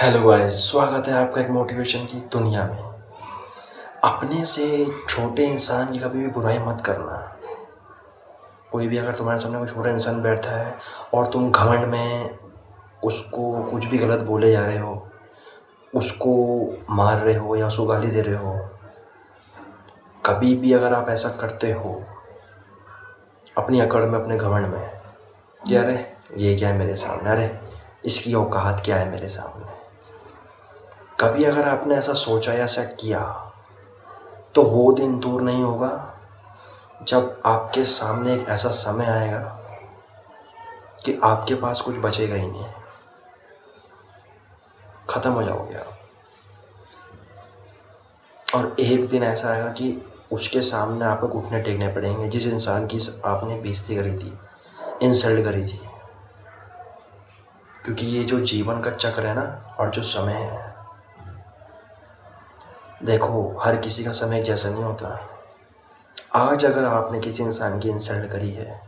Hello guys, स्वागत है आपका एक मोटिवेशन की दुनिया में। अपने से छोटे इंसान की कभी भी बुराई मत करना। कोई भी अगर तुम्हारे सामने कोई छोटा इंसान बैठा है और तुम घमंड में उसको कुछ भी गलत बोले जा रहे हो, उसको मार रहे हो या उसको गाली दे रहे हो, कभी भी अगर आप ऐसा करते हो अपनी अकड़ में, अपने घमंड में कि अरे ये क्या है मेरे सामने, अरे इसकी औकात क्या है मेरे सामने, कभी अगर आपने ऐसा सोचा या ऐसा किया तो वो दिन दूर नहीं होगा जब आपके सामने एक ऐसा समय आएगा कि आपके पास कुछ बचेगा ही नहीं, ख़त्म हो जाओगे आप। और एक दिन ऐसा आएगा कि उसके सामने आपको घुटने टेकने पड़ेंगे, जिस इंसान की आपने बेइज्जती करी थी, इंसल्ट करी थी। क्योंकि ये जो जीवन का चक्र है ना, और जो समय है, देखो हर किसी का समय एक जैसा नहीं होता। आज अगर आपने किसी इंसान की इंसल्ट करी है,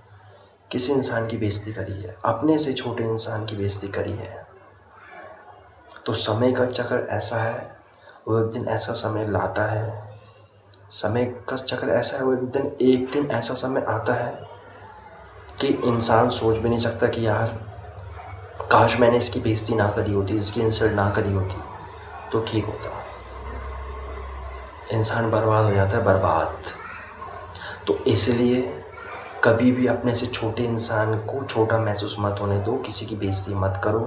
किसी इंसान की बेइज्जती करी है, अपने से छोटे इंसान की बेइज्जती करी है, तो समय का चक्र ऐसा है, वो एक दिन ऐसा समय लाता है, समय का चक्र ऐसा है, वो एक दिन ऐसा समय आता है कि इंसान सोच भी नहीं सकता कि यार काश मैंने इसकी बेइज्जती ना करी होती, इसकी इंसल्ट ना करी होती तो ठीक होता। इंसान बर्बाद हो जाता है, बर्बाद। तो इसलिए कभी भी अपने से छोटे इंसान को छोटा महसूस मत होने दो, किसी की बेइज्जती मत करो,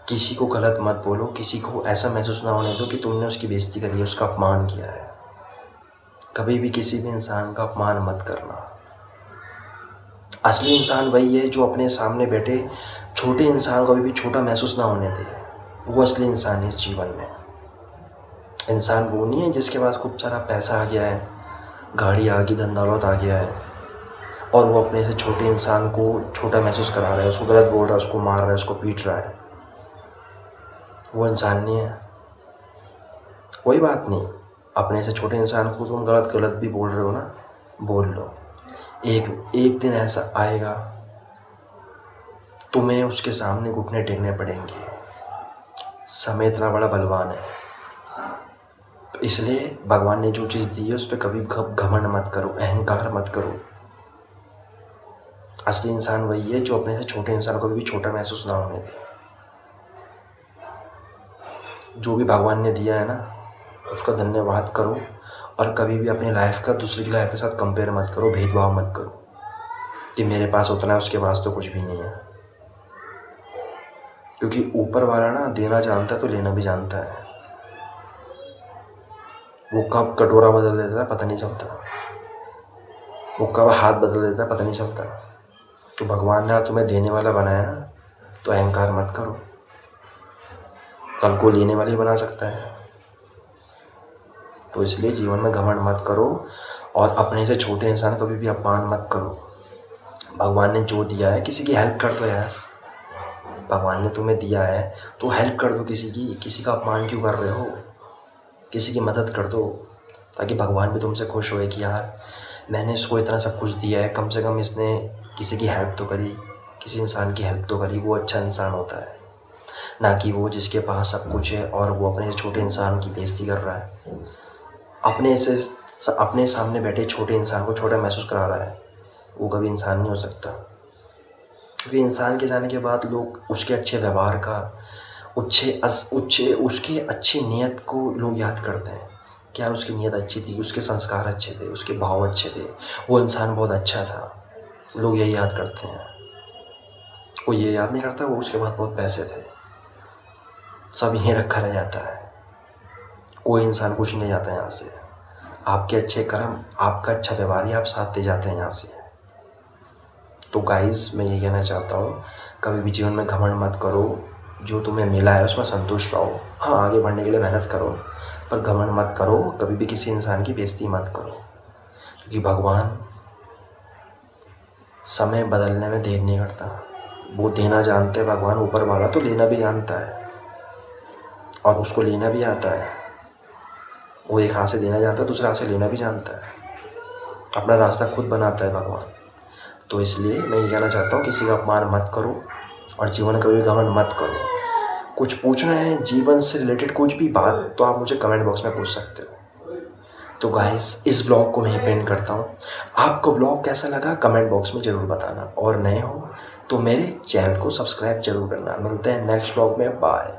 किसी को गलत मत बोलो, किसी को ऐसा महसूस ना होने दो कि तुमने उसकी बेइज्जती करी है, उसका अपमान किया है। कभी भी किसी भी इंसान का अपमान मत करना। असली इंसान वही है जो अपने सामने बैठे छोटे इंसान को कभी भी छोटा महसूस ना होने दे। वो असली इंसान है इस जीवन में। इंसान वो नहीं है जिसके पास खूब सारा पैसा आ गया है, गाड़ी आ गई, धन दौलत आ गया है, और वो अपने से छोटे इंसान को छोटा महसूस करा रहा है, उसको गलत बोल रहा है, उसको मार रहा है, उसको पीट रहा है। वो इंसान नहीं है। कोई बात नहीं, अपने से छोटे इंसान को तुम गलत भी बोल रहे हो ना, बोल लो। एक दिन ऐसा आएगा तुम्हें उसके सामने घुटने टेकने पड़ेंगे। समय इतना बड़ा बलवान है, तो इसलिए भगवान ने जो चीज़ दी है उस पर कभी घमंड मत करो, अहंकार मत करो। असली इंसान वही है जो अपने से छोटे इंसान को भी छोटा महसूस ना होने दे। जो भी भगवान ने दिया है ना, उसका धन्यवाद करो, और कभी भी अपनी लाइफ का दूसरे की लाइफ के साथ कंपेयर मत करो, भेदभाव मत करो कि मेरे पास उतना है, उसके पास तो कुछ भी नहीं है। क्योंकि ऊपर वाला ना देना जानता है तो लेना भी जानता है। वो कब कटोरा बदल देता है पता नहीं चलता, वो कब हाथ बदल देता है पता नहीं चलता। तो भगवान ने तुम्हें देने वाला बनाया ना, तो अहंकार मत करो, कल को लेने वाले बना सकता है। तो इसलिए जीवन में घमंड मत करो, और अपने से छोटे इंसान कभी भी अपमान मत करो। भगवान ने जो दिया है, किसी की हेल्प कर दो यार। भगवान ने तुम्हें दिया है तो हेल्प कर दो किसी की। किसी का अपमान क्यों कर रहे हो? किसी की मदद कर दो, ताकि भगवान भी तुमसे खुश होए कि यार मैंने इसको इतना सब कुछ दिया है, कम से कम इसने किसी की हेल्प तो करी, किसी इंसान की हेल्प तो करी। वो अच्छा इंसान होता है, ना कि वो जिसके पास सब कुछ है और वो अपने छोटे इंसान की बेइज्जती कर रहा है, अपने सामने बैठे छोटे इंसान को छोटा महसूस करा रहा है। वो कभी इंसान नहीं हो सकता। क्योंकि इंसान के जाने के बाद लोग उसके अच्छे व्यवहार का, उसके अच्छी नीयत को लोग याद करते हैं। क्या उसकी नीयत अच्छी थी, उसके संस्कार अच्छे थे, उसके भाव अच्छे थे, वो इंसान बहुत अच्छा था, लोग यही याद करते हैं। कोई ये याद नहीं करता वो उसके बाद बहुत पैसे थे। सब यहीं रखा रह जाता है, कोई इंसान कुछ नहीं जाता यहाँ से। आपके अच्छे कर्म, आपका अच्छा व्यवहार ही आप साथ दे जाते हैं यहाँ से। तो गाइस, मैं ये कहना चाहता हूँ, कभी भी जीवन में घमंड मत करो। जो तुम्हें मिला है उसमें संतुष्ट रहो। हाँ, आगे बढ़ने के लिए मेहनत करो, पर घमंड मत करो। कभी भी किसी इंसान की बेइज्जती मत करो, क्योंकि भगवान समय बदलने में देर नहीं करता। वो देना जानते हैं भगवान ऊपर वाला, तो लेना भी जानता है और उसको लेना भी आता है। वो एक हाथ से देना जानता है, दूसरे हाथ से लेना भी जानता है। अपना रास्ता खुद बनाता है भगवान। तो इसलिए मैं ये कहना चाहता हूँ, किसी का अपमान मत करो और जीवन में कभी घमंड मत करो। कुछ पूछना है जीवन से रिलेटेड कुछ भी बात, तो आप मुझे कमेंट बॉक्स में पूछ सकते हो। तो गाइस इस व्लॉग को मैं यहीं पे एंड करता हूँ। आपको व्लॉग कैसा लगा कमेंट बॉक्स में ज़रूर बताना, और नए हो तो मेरे चैनल को सब्सक्राइब जरूर करना। मिलते हैं नेक्स्ट व्लॉग में, बाय।